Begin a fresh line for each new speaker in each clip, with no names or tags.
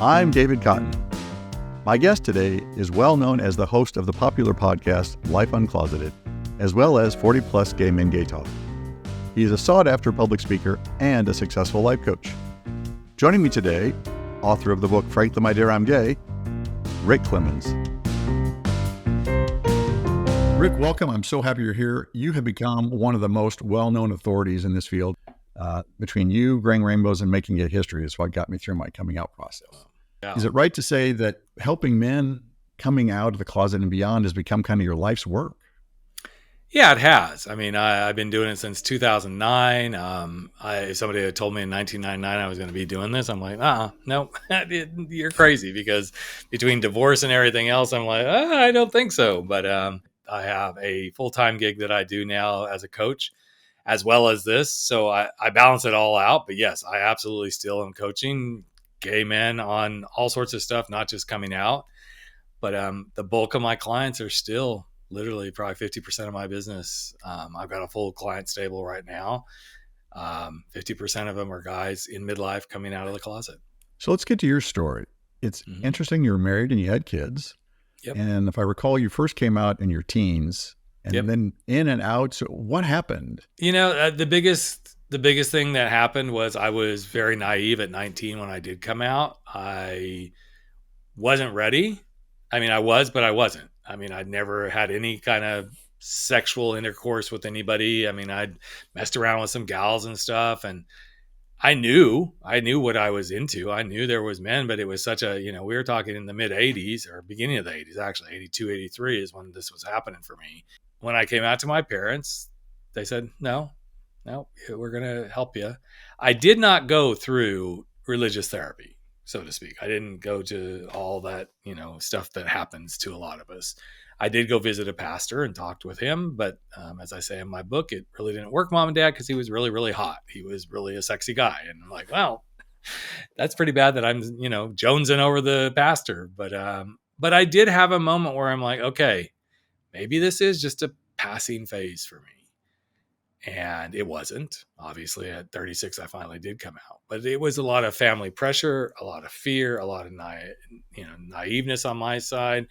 I'm David Cotton. My guest today is well known as the host of the popular podcast Life Uncloseted, as well as 40 Plus Gay Men Gay Talk. He is a sought-after public speaker and a successful life coach. Joining me today, author of the book Frankly, My Dear, I'm Gay, Rick Clemons. Rick, welcome. I'm so happy you're here. You have become one of the most well-known authorities in this field. Between you, Growing Rainbows, and Making It History is what got me through my coming out process.
Yeah.
Is it right to say that helping men coming out of the closet and beyond has become kind of your life's work?
Yeah, it has. I mean, I've been doing it since 2009. Somebody had told me in 1999 I was going to be doing this. I'm like, no, you're crazy, because between divorce and everything else, I'm like, I don't think so. But I have a full-time gig that I do now as a coach, as well as this. So I balance it all out. But yes, I absolutely still am coaching gay men on all sorts of stuff, not just coming out. But the bulk of my clients are still literally probably 50% of my business. I've got a full client stable right now. 50% of them are guys in midlife coming out of the closet.
So let's get to your story. It's interesting. You were married and you had kids.
Yep.
And if I recall, you first came out in your teens and
Yep.
then in and out. So what happened?
You know, the biggest thing that happened was I was very naive at 19 when I did come out. I wasn't ready. I mean, I was, but I wasn't. I mean, I'd never had any kind of sexual intercourse with anybody. I mean, I'd messed around with some gals and stuff, and I knew what I was into. I knew there was men, but it was such a, we were talking in the mid 80s or beginning of the 80s, actually 82, 83 is when this was happening for me. When I came out to my parents, they said, no, we're going to help you. I did not go through religious therapy, so to speak. I didn't go to all that, stuff that happens to a lot of us. I did go visit a pastor and talked with him. But as I say in my book, it really didn't work, Mom and Dad, because he was really, really hot. He was really a sexy guy. And I'm like, well, that's pretty bad that I'm, jonesing over the pastor. But I did have a moment where I'm like, okay, maybe this is just a passing phase for me. And it wasn't. Obviously, at 36, I finally did come out. But it was a lot of family pressure, a lot of fear, a lot of naiveness on my side.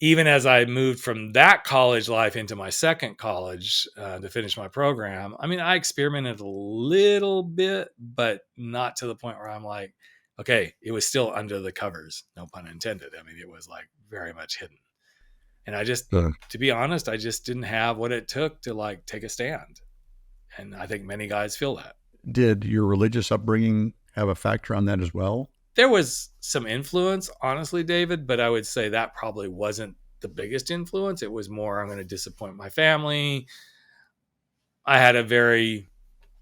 Even as I moved from that college life into my second college to finish my program, I mean, I experimented a little bit, but not to the point where I'm like, okay, it was still under the covers, no pun intended. I mean, it was like very much hidden. And I just, to be honest, I just didn't have what it took to like take a stand. And I think many guys feel that.
Did your religious upbringing have a factor on that as well?
There was some influence, honestly, David, but I would say that probably wasn't the biggest influence. It was more, I'm going to disappoint my family. I had a very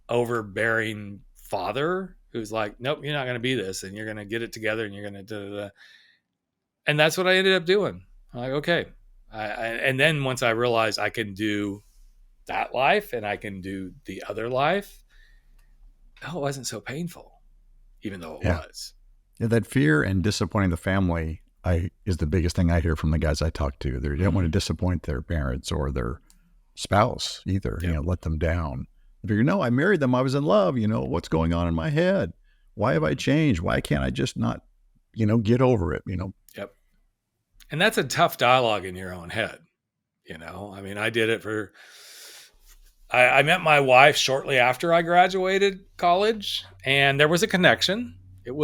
overbearing father who's like, nope, you're not going to be this, and you're going to get it together, and you're going to da-da-da. And that's what I ended up doing. I'm like, okay. And then once I realized I can do that life and I can do the other life, it wasn't so painful, even though it was.
Yeah, that fear and disappointing the family is the biggest thing I hear from the guys I talk to. They don't want to disappoint their parents or their spouse either, let them down. They figure, no, I married them. I was in love. What's going on in my head? Why have I changed? Why can't I just not, get over it,
Yep. And that's a tough dialogue in your own head. I mean, I did it I met my wife shortly after I graduated college, and there was a connection. I I'm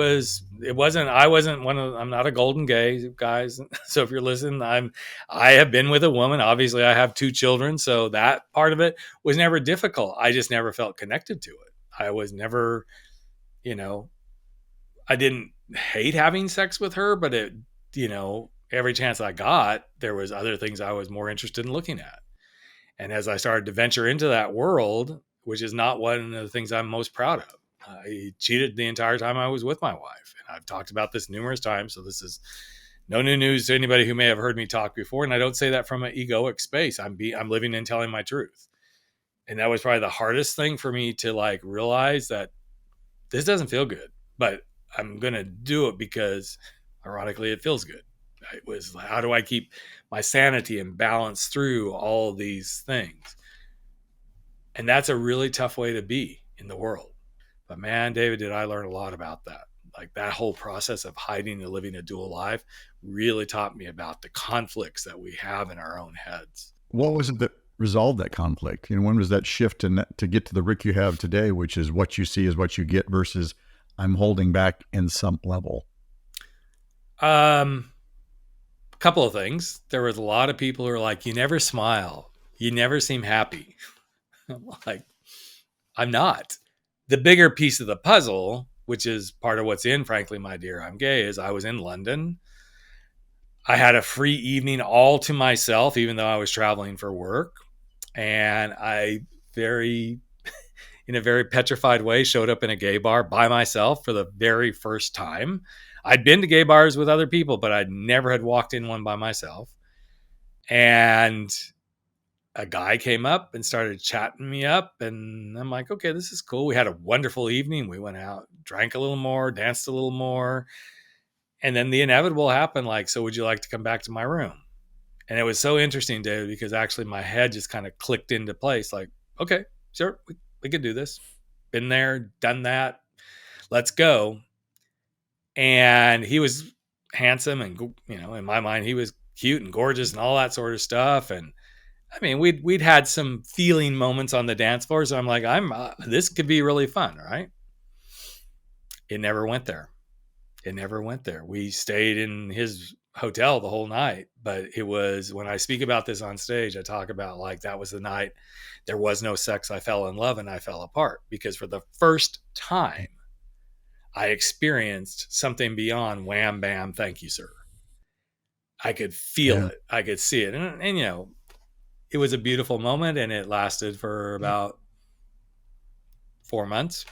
not a golden gay, guys. So if you're listening, I have been with a woman. Obviously I have 2 children. So that part of it was never difficult. I just never felt connected to it. I was never, I didn't hate having sex with her, but it, every chance I got, there was other things I was more interested in looking at. And as I started to venture into that world, which is not one of the things I'm most proud of, I cheated the entire time I was with my wife. And I've talked about this numerous times. So this is no new news to anybody who may have heard me talk before. And I don't say that from an egoic space. I'm living and telling my truth. And that was probably the hardest thing for me to like realize that this doesn't feel good, but I'm going to do it because ironically it feels good. It was how do I keep my sanity and balance through all these things? And that's a really tough way to be in the world. But man, David, did I learn a lot about that. Like that whole process of hiding and living a dual life really taught me about the conflicts that we have in our own heads.
What was it that resolved that conflict? When was that shift to get to the Rick you have today, which is what you see is what you get versus I'm holding back in some level?
Couple of things. There was a lot of people who are like, you never smile. You never seem happy. I'm like, I'm not. The bigger piece of the puzzle, which is part of what's in Frankly, My Dear, I'm Gay, is I was in London. I had a free evening all to myself, even though I was traveling for work. And I in a very petrified way, showed up in a gay bar by myself for the very first time. I'd been to gay bars with other people, but I never had walked in one by myself. And a guy came up and started chatting me up. And I'm like, okay, this is cool. We had a wonderful evening. We went out, drank a little more, danced a little more. And then the inevitable happened, like, so would you like to come back to my room? And it was so interesting, David, because actually my head just kind of clicked into place. Like, okay, sure, we could do this. Been there, done that. Let's go. And he was handsome, and in my mind, he was cute and gorgeous and all that sort of stuff. And I mean, we'd had some feeling moments on the dance floor, so I'm like, this could be really fun, right? It never went there. It never went there. We stayed in his hotel the whole night, but it was, when I speak about this on stage, I talk about like that was the night there was no sex. I fell in love and I fell apart because for the first time I experienced something beyond wham, bam, thank you, sir. I could feel it. I could see it. And it was a beautiful moment, and it lasted for about 4 months.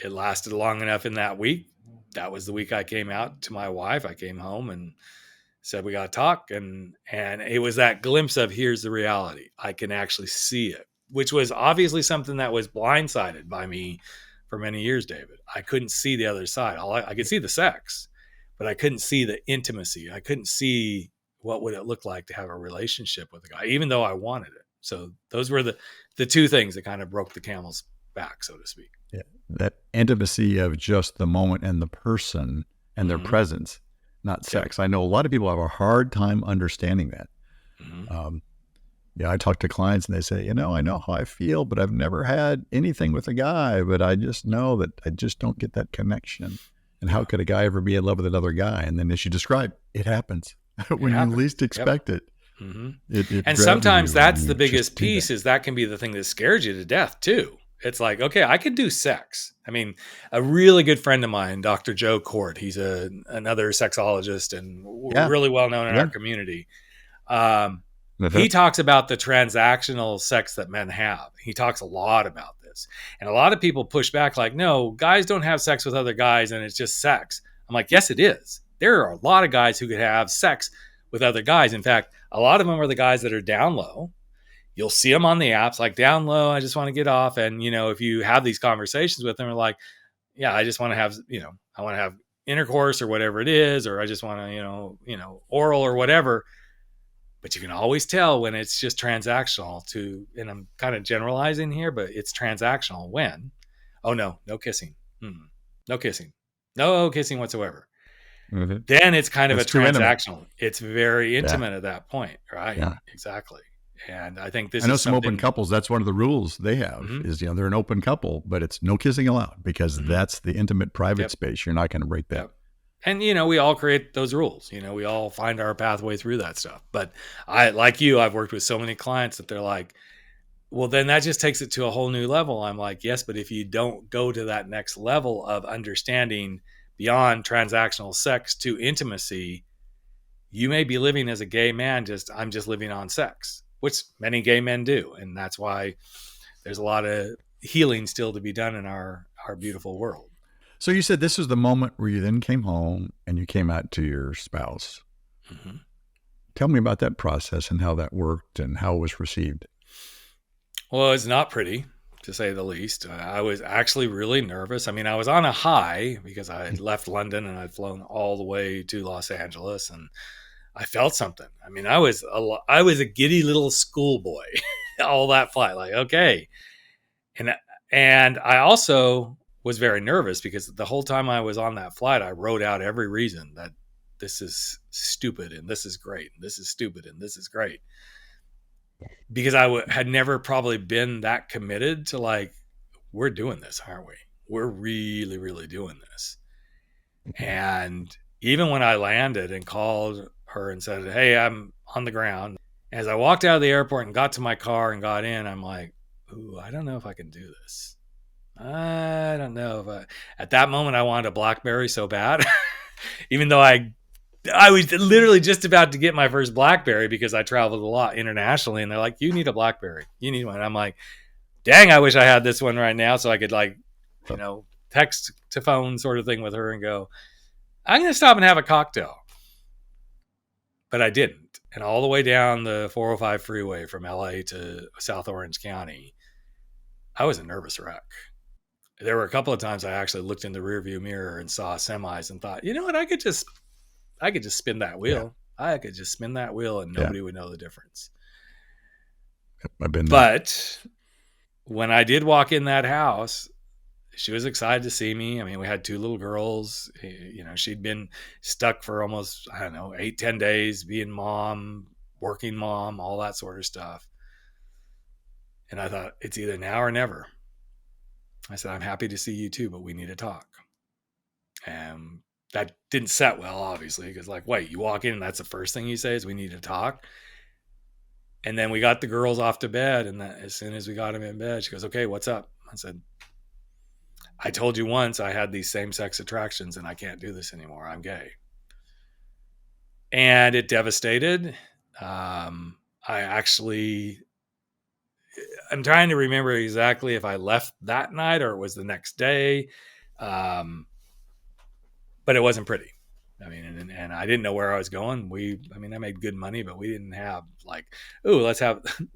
It lasted long enough in that week. That was the week I came out to my wife. I came home and said, we got to talk. And it was that glimpse of, here's the reality. I can actually see it, which was obviously something that was blindsided by me for many years, David. I couldn't see the other side. I could see the sex, but I couldn't see the intimacy. I couldn't see what would it look like to have a relationship with a guy, even though I wanted it. So those were the two things that kind of broke the camel's back, so to speak.
Yeah. That intimacy of just the moment and the person and their presence, not sex. I know a lot of people have a hard time understanding that. I talk to clients and they say, I know how I feel, but I've never had anything with a guy, but I just know that I just don't get that connection. And how could a guy ever be in love with another guy? And then as you describe, it happens when you least expect it.
And sometimes that's the biggest piece, is that can be the thing that scares you to death too. It's like, okay, I could do sex. I mean, a really good friend of mine, Dr. Joe Court, he's another sexologist and really well known in our community. He talks about the transactional sex that men have. He talks a lot about this. And a lot of people push back like, no, guys don't have sex with other guys and it's just sex. I'm like, yes, it is. There are a lot of guys who could have sex with other guys. In fact, a lot of them are the guys that are down low. You'll see them on the apps, like down low, I just want to get off. And, if you have these conversations with them, they're like, yeah, I just want to have, I want to have intercourse or whatever it is, or I just want to, oral or whatever. But you can always tell when it's just transactional and I'm kind of generalizing here, but it's transactional when, oh no kissing. No kissing. No kissing whatsoever. Then it's kind of a transactional. It's very intimate at that point, right? Yeah, exactly. And I think I
know some open couples, that's one of the rules they have is, they're an open couple, but it's no kissing allowed because that's the intimate private space. You're not going to break that.
Yep. And, we all create those rules, we all find our pathway through that stuff. But I've worked with so many clients that they're like, well, then that just takes it to a whole new level. I'm like, yes, but if you don't go to that next level of understanding beyond transactional sex to intimacy, you may be living as a gay man, I'm just living on sex, which many gay men do. And that's why there's a lot of healing still to be done in our beautiful world.
So you said this was the moment where you then came home and you came out to your spouse. Tell me about that process and how that worked and how it was received.
Well, it's not pretty, to say the least. I was actually really nervous. I mean, I was on a high because I had left London and I'd flown all the way to Los Angeles, and I felt something. I mean, I was a giddy little schoolboy all that flight. Like, okay. And I also was very nervous because the whole time I was on that flight, I wrote out every reason that this is stupid and this is great and this is stupid and this is great, because had never probably been that committed to like, we're doing this, aren't we? We're really, really doing this. And even when I landed and called her and said, hey, I'm on the ground, as I walked out of the airport and got to my car and got in, I'm like, ooh, I don't know if I can do this. I don't know if at that moment I wanted a BlackBerry so bad, even though I was literally just about to get my first BlackBerry because I traveled a lot internationally, and they're like, you need a BlackBerry, you need one. And I'm like, dang, I wish I had this one right now so I could like, text to phone sort of thing with her and go, I'm going to stop and have a cocktail. But I didn't. And all the way down the 405 freeway from LA to South Orange County, I was a nervous wreck. There were a couple of times I actually looked in the rearview mirror and saw semis and thought, you know what, I could just spin that wheel. Yeah. I could just spin that wheel and nobody would know the difference.
I've been there.
But when I did walk in that house, she was excited to see me. I mean, we had 2 little girls. She'd been stuck for almost, 8-10 days, being mom, working mom, all that sort of stuff. And I thought, it's either now or never. I said, I'm happy to see you too, but we need to talk. And that didn't set well, obviously, because like, wait, you walk in and that's the first thing you say is we need to talk. And then we got the girls off to bed. And as soon as we got them in bed, she goes, okay, what's up? I said, I told you once I had these same-sex attractions and I can't do this anymore. I'm gay. And it devastated. I'm trying to remember exactly if I left that night or it was the next day. But it wasn't pretty. I mean, and I didn't know where I was going. I made good money, but we didn't have like, we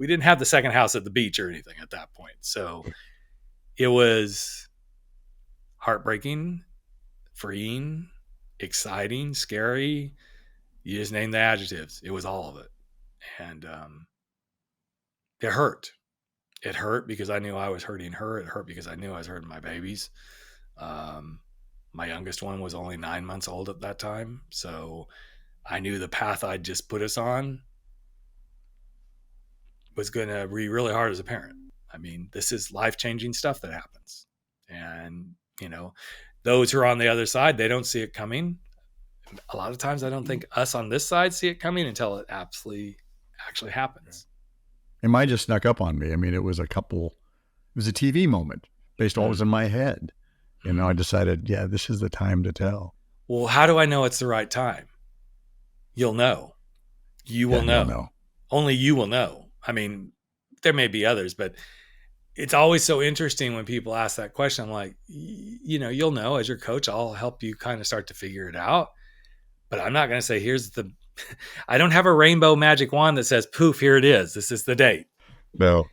didn't have the second house at the beach or anything at that point. So it was heartbreaking, freeing, exciting, scary. You just name the adjectives. It was all of it. And it hurt. It hurt because I knew I was hurting her. It hurt because I knew I was hurting my babies. My youngest one was only 9 months old at that time. So I knew the path I'd just put us on was going to be really hard as a parent. I mean, this is life-changing stuff that happens. And, those who are on the other side, they don't see it coming. A lot of times I don't think us on this side see it coming until it actually happens.
And mine just snuck up on me. I mean, it was a TV moment based on what was in my head. I decided, this is the time to tell.
Well, how do I know it's the right time? You'll know. You will know.
You'll know.
Only you will know. I mean, there may be others, but it's always so interesting when people ask that question. I'm like, you'll know. As your coach, I'll help you kind of start to figure it out. But I'm not going to say, I don't have a rainbow magic wand that says, poof, here it is. This is the date.
No.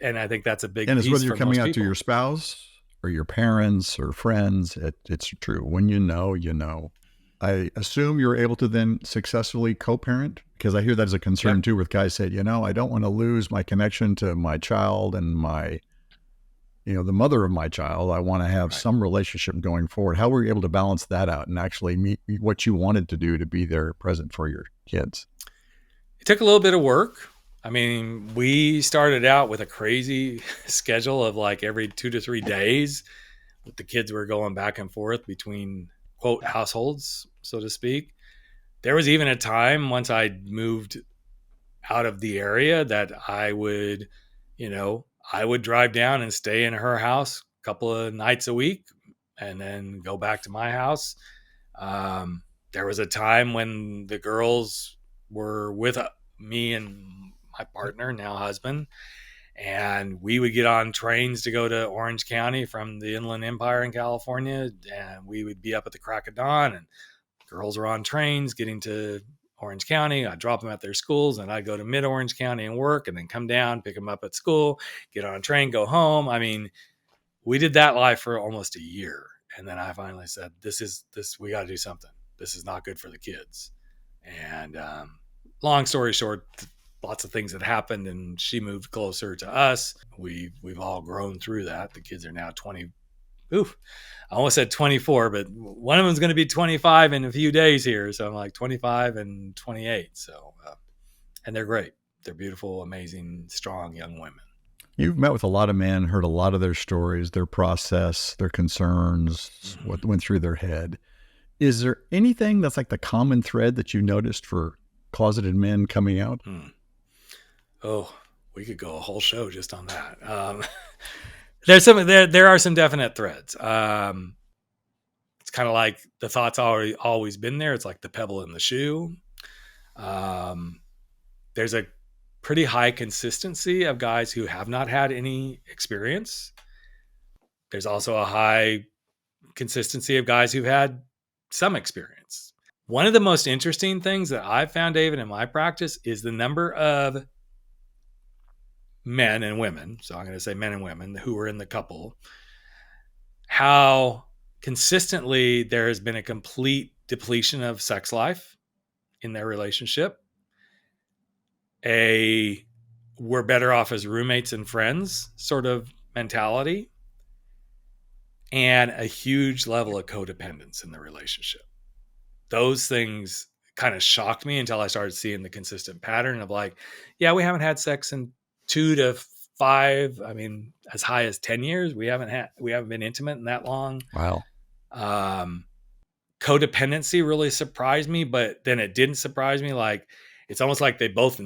And I think that's a big
piece. And it's whether you're coming out
people.
To your spouse or your parents or friends, it's true. When you know, you know. I assume you're able to then successfully co-parent, because I hear that as a concern too, with guys saying, I don't want to lose my connection to my child and my, the mother of my child. I want to have some relationship going forward. How were you able to balance that out and actually meet what you wanted to do to be there present for your kids?
It took a little bit of work. I mean, we started out with a crazy schedule of like every 2 to 3 days with the kids were going back and forth between quote households, so to speak. There was even a time once I moved out of the area that I would drive down and stay in her house a couple of nights a week and then go back to my house. There was a time when the girls were with me and my partner, now husband, and we would get on trains to go to Orange County from the Inland Empire in California, and we would be up at the crack of dawn, and girls were on trains getting to Orange County. I'd drop them at their schools, and I'd go to mid-Orange County and work, and then come down, pick them up at school, get on a train, go home. I mean, we did that life for almost a year, and then I finally said, we got to do something. This is not good for the kids. And long story short, lots of things had happened, and she moved closer to us. We've all grown through that. The kids are now 20 oof, I almost said 24, but one of them's going to be 25 in a few days here. So I'm like 25 and 28. So, and they're great. They're beautiful, amazing, strong young women.
You've met with a lot of men, heard a lot of their stories, their process, their concerns, what went through their head. Is there anything that's like the common thread that you noticed for closeted men coming out?
Oh, we could go a whole show just on that. There are some definite threads. It's kind of like the thought's always been there. It's like the pebble in the shoe. There's a pretty high consistency of guys who have not had any experience. There's also a high consistency of guys who've had some experience. One of the most interesting things that I've found, David, in my practice is the number of men and women, so I'm going to say men and women who are in the couple, how consistently there has been a complete depletion of sex life in their relationship. We're better off as roommates and friends sort of mentality, and a huge level of codependence in the relationship. Those things kind of shocked me until I started seeing the consistent pattern of like, yeah, we haven't had sex in 2 to 5, I mean, as high as 10 years. We haven't been intimate in that long.
Wow.
Codependency really surprised me, but then it didn't surprise me. Like, it's almost like they both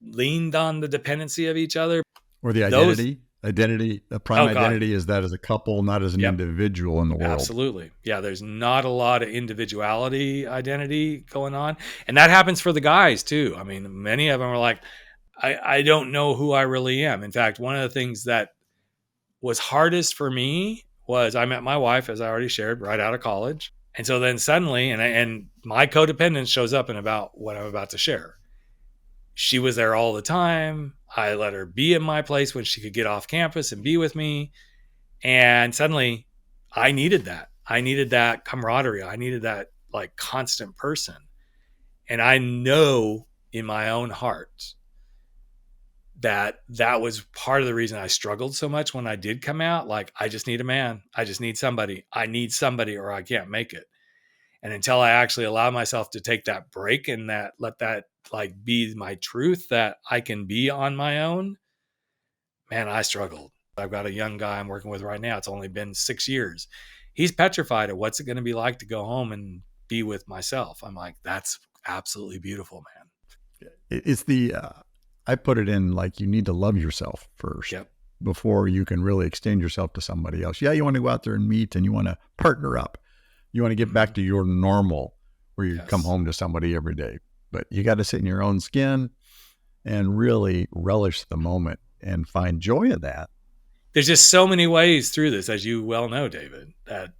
leaned on the dependency of each other.
Or the identity, the prime identity is that as a couple, not as an individual in the world.
Absolutely. Yeah. There's not a lot of individuality identity going on. And that happens for the guys too. I mean, many of them are like, I don't know who I really am. In fact, one of the things that was hardest for me was I met my wife, as I already shared, right out of college. And so then suddenly, and my codependence shows up in about what I'm about to share. She was there all the time. I let her be in my place when she could get off campus and be with me. And suddenly I needed that. I needed that camaraderie. I needed that like constant person. And I know in my own heart that was part of the reason I struggled so much when I did come out. Like, I just need a man. I just need somebody. I need somebody or I can't make it. And until I actually allow myself to take that break and let that like be my truth, that I can be on my own, man, I struggled. I've got a young guy I'm working with right now. It's only been 6 years. He's petrified of what's it going to be like to go home and be with myself. I'm like, that's absolutely beautiful, man.
It's I put it in like you need to love yourself first.
Yep.
Before you can really extend yourself to somebody else. Yeah, you want to go out there and meet and you want to partner up. You want to get back to your normal where you come home to somebody every day. But you got to sit in your own skin and really relish the moment and find joy in that.
There's just so many ways through this, as you well know, David, that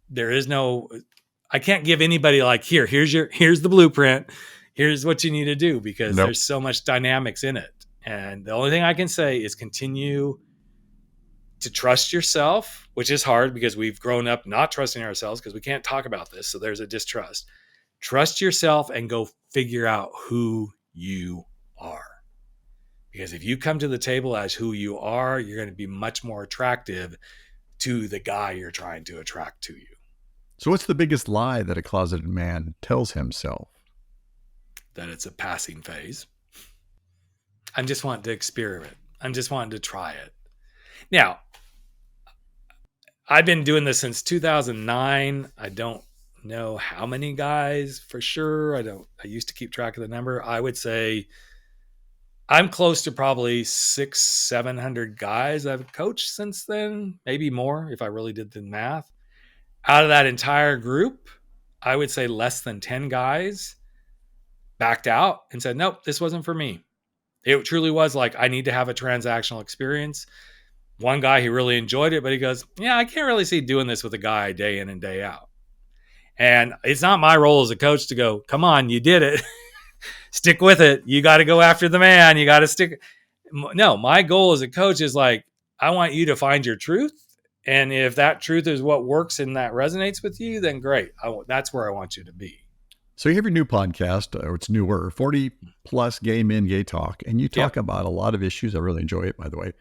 there is I can't give anybody like, here's the blueprint. Here's what you need to do, because there's so much dynamics in it. And the only thing I can say is continue to trust yourself, which is hard because we've grown up not trusting ourselves because we can't talk about this. So there's a distrust. Trust yourself and go figure out who you are. Because if you come to the table as who you are, you're going to be much more attractive to the guy you're trying to attract to you.
So what's the biggest lie that a closeted man tells himself?
That it's a passing phase. I'm just wanting to experiment. I'm just wanting to try it. Now, I've been doing this since 2009. I don't know how many guys for sure. I used to keep track of the number. I would say I'm close to probably 600-700 guys I've coached since then, maybe more if I really did the math. Out of that entire group, I would say less than 10 guys backed out and said, nope, this wasn't for me. It truly was like, I need to have a transactional experience. One guy, he really enjoyed it, but he goes, yeah, I can't really see doing this with a guy day in and day out. And it's not my role as a coach to go, come on, you did it. Stick with it. You got to go after the man. You got to stick. No, my goal as a coach is like, I want you to find your truth. And if that truth is what works and that resonates with you, then great. That's where I want you to be.
So you have your new podcast, or it's newer, 40 plus gay men, gay talk. And you talk about a lot of issues. I really enjoy it, by the way.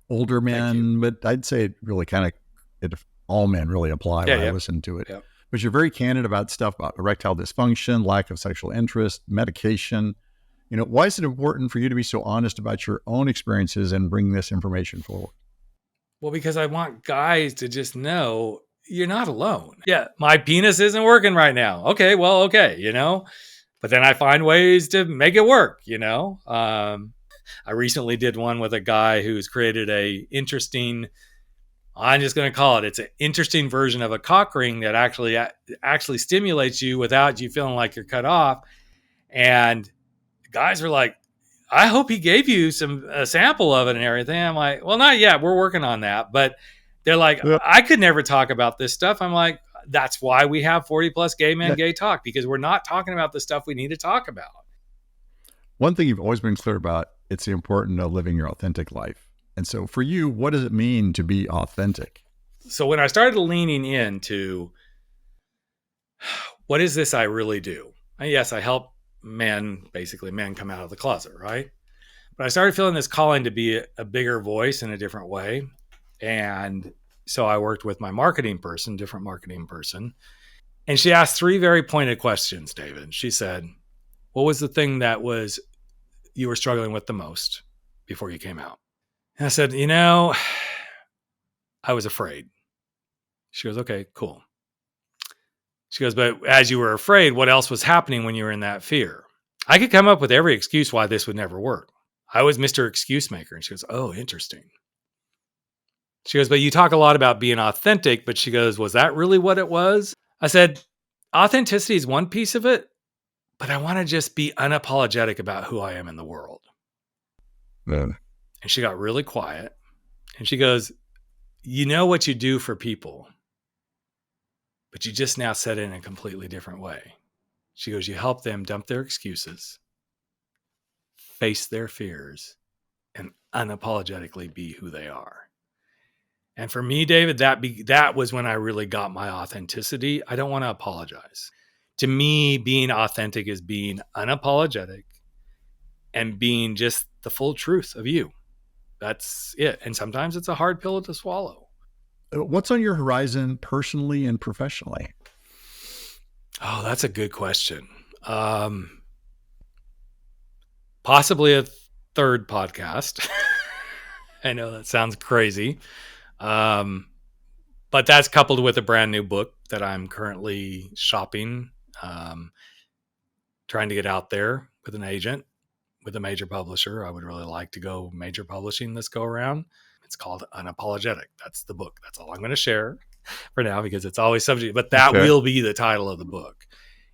Older men, but I'd say it really kind of, it all men really apply when I listen to it.
Yeah.
But you're very candid about stuff about erectile dysfunction, lack of sexual interest, medication. Why is it important for you to be so honest about your own experiences and bring this information forward?
Well, because I want guys to just know you're not alone. Yeah, my penis isn't working right now. Okay, well, okay, but then I find ways to make it work, I recently did one with a guy who's created I'm just going to call it's an interesting version of a cock ring that actually stimulates you without you feeling like you're cut off. And guys were like, I hope he gave you a sample of it and everything. I'm like, well, not yet. We're working on that. But they're like, I could never talk about this stuff. I'm like, that's why we have 40 plus gay men gay talk, because we're not talking about the stuff we need to talk about.
One thing you've always been clear about, it's the importance of living your authentic life. And so for you, what does it mean to be authentic?
So when I started leaning into what is this I really do? Yes, I help men come out of the closet, right? But I started feeling this calling to be a bigger voice in a different way. And so I worked with my different marketing person. And she asked 3 very pointed questions, David. She said, what was the thing that you were struggling with the most before you came out? And I said, I was afraid. She goes, okay, cool. She goes, but as you were afraid, what else was happening when you were in that fear? I could come up with every excuse why this would never work. I was Mr. Excuse Maker. And she goes, oh, interesting. She goes, but you talk a lot about being authentic, but she goes, was that really what it was? I said, authenticity is one piece of it, but I want to just be unapologetic about who I am in the world. And she got really quiet. And she goes, you know what you do for people, but you just now said it in a completely different way. She goes, you help them dump their excuses, face their fears, and unapologetically be who they are. And for me, David, that was when I really got my authenticity. I don't want to apologize. To me, being authentic is being unapologetic and being just the full truth of you. That's it. And sometimes it's a hard pill to swallow.
What's on your horizon personally and professionally?
Oh, that's a good question. Possibly a 3rd podcast. I know that sounds crazy. But that's coupled with a brand new book that I'm currently shopping, trying to get out there with an agent, with a major publisher. I would really like to go major publishing this go around. It's called Unapologetic. That's the book. That's all I'm going to share for now, because it's always subject, but that will be the title of the book.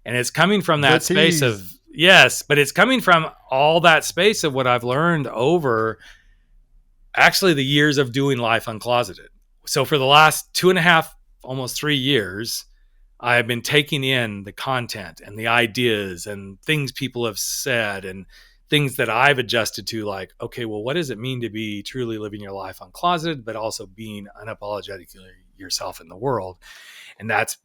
And it's coming from that space of, yes, but it's coming from all that space of what I've learned over actually the years of doing Life Uncloseted. So for the last 2.5, almost 3 years, I have been taking in the content and the ideas and things people have said and things that I've adjusted to, like, okay, well, what does it mean to be truly living your life uncloseted, but also being unapologetically yourself in the world? And that's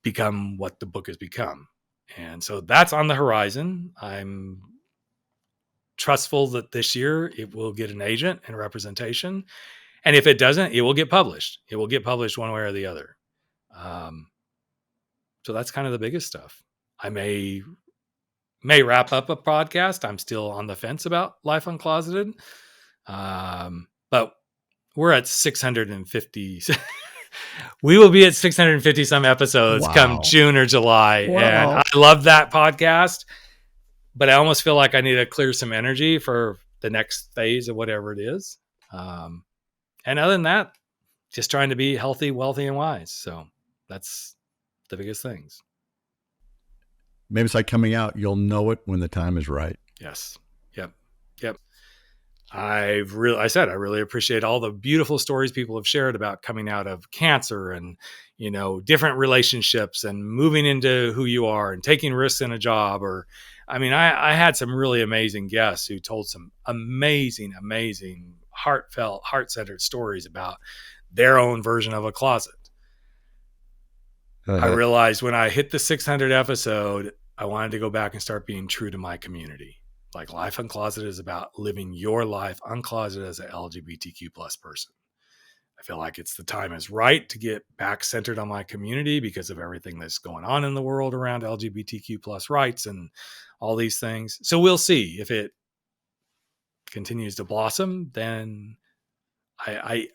become what the book has become. And so that's on the horizon. I'm trustful that this year it will get an agent and representation. And if it doesn't, it will get published. It will get published one way or the other. So that's kind of the biggest stuff. I may wrap up a podcast. I'm still on the fence about Life Uncloseted. But we're at 650. We will be at 650 some episodes come June or July. Wow. And I love that podcast, but I almost feel like I need to clear some energy for the next phase of whatever it is. And other than that, just trying to be healthy, wealthy, and wise. So that's the biggest things.
Maybe it's like coming out. You'll know it when the time is right.
Yes. Yep. I really appreciate all the beautiful stories people have shared about coming out of cancer and, different relationships and moving into who you are and taking risks in a job. I had some really amazing guests who told some amazing, heartfelt, heart-centered stories about their own version of a closet. I realized when I hit the 600 episode, I wanted to go back and start being true to my community. Like, Life Uncloseted is about living your life uncloseted as an LGBTQ plus person. I feel like the time is right to get back centered on my community because of everything that's going on in the world around LGBTQ plus rights and all these things. So we'll see if it continues to blossom. Then I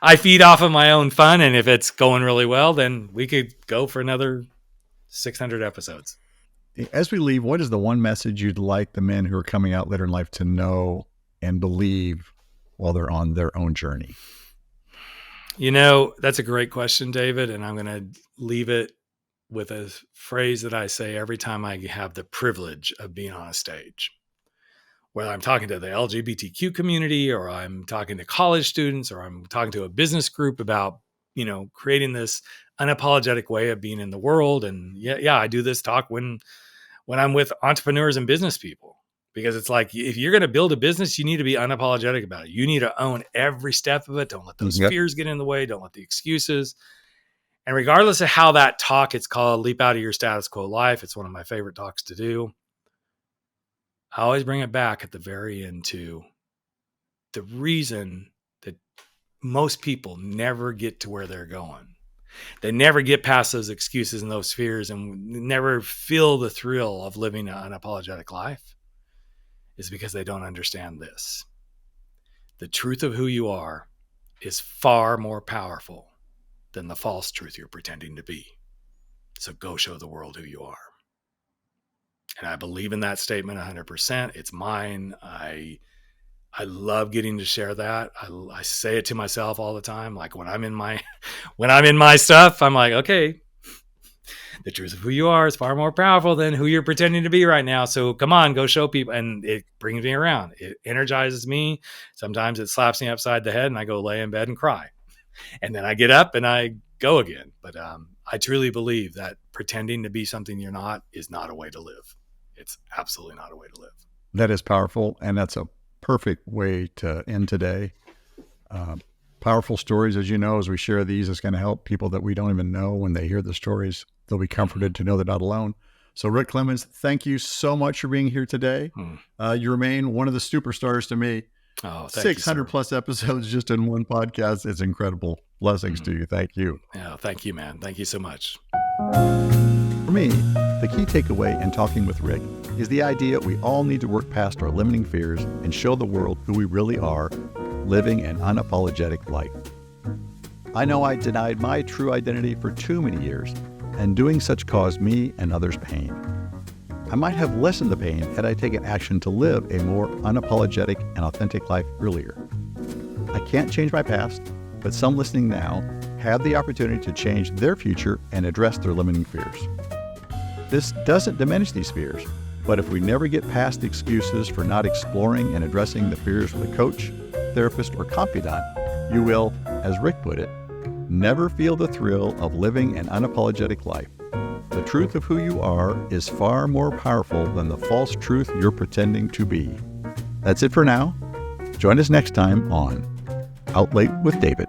I feed off of my own fun, and if it's going really well, then we could go for another 600 episodes.
As we leave, what is the one message you'd like the men who are coming out later in life to know and believe while they're on their own journey?
That's a great question, David, and I'm going to leave it with a phrase that I say every time I have the privilege of being on a stage. Whether I'm talking to the LGBTQ community, or I'm talking to college students, or I'm talking to a business group about, creating this unapologetic way of being in the world. And yeah, I do this talk when I'm with entrepreneurs and business people, because it's like, if you're going to build a business, you need to be unapologetic about it. You need to own every step of it. Don't let those fears get in the way. Don't let the excuses. And regardless of how that talk, it's called Leap Out of Your Status Quo Life. It's one of my favorite talks to do. I always bring it back at the very end to the reason that most people never get to where they're going. They never get past those excuses and those fears and never feel the thrill of living an unapologetic life, is because they don't understand this. The truth of who you are is far more powerful than the false truth you're pretending to be. So go show the world who you are. And I believe in that statement 100%. It's mine. I love getting to share that. I say it to myself all the time. Like when I'm in my stuff, I'm like, okay, the truth of who you are is far more powerful than who you're pretending to be right now. So come on, go show people. And it brings me around. It energizes me. Sometimes it slaps me upside the head and I go lay in bed and cry. And then I get up and I go again. But I truly believe that pretending to be something you're not is not a way to live. It's absolutely not a way to live.
That is powerful. And that's a perfect way to end today. Powerful stories, as you know, as we share these, is going to help people that we don't even know. When they hear the stories, they'll be comforted to know they're not alone. So Rick Clemons, thank you so much for being here today. You remain one of the superstars to me.
Oh,
600 plus episodes just in one podcast. It's incredible. Blessings to you. Thank you.
Yeah, thank you, man. Thank you so much.
For me, the key takeaway in talking with Rick is the idea we all need to work past our limiting fears and show the world who we really are, living an unapologetic life. I know I denied my true identity for too many years, and doing such caused me and others pain. I might have lessened the pain had I taken action to live a more unapologetic and authentic life earlier. I can't change my past, but some listening now have the opportunity to change their future and address their limiting fears. This doesn't diminish these fears, but if we never get past the excuses for not exploring and addressing the fears with a coach, therapist, or confidant, you will, as Rick put it, never feel the thrill of living an unapologetic life. The truth of who you are is far more powerful than the false truth you're pretending to be. That's it for now. Join us next time on Out Late with David.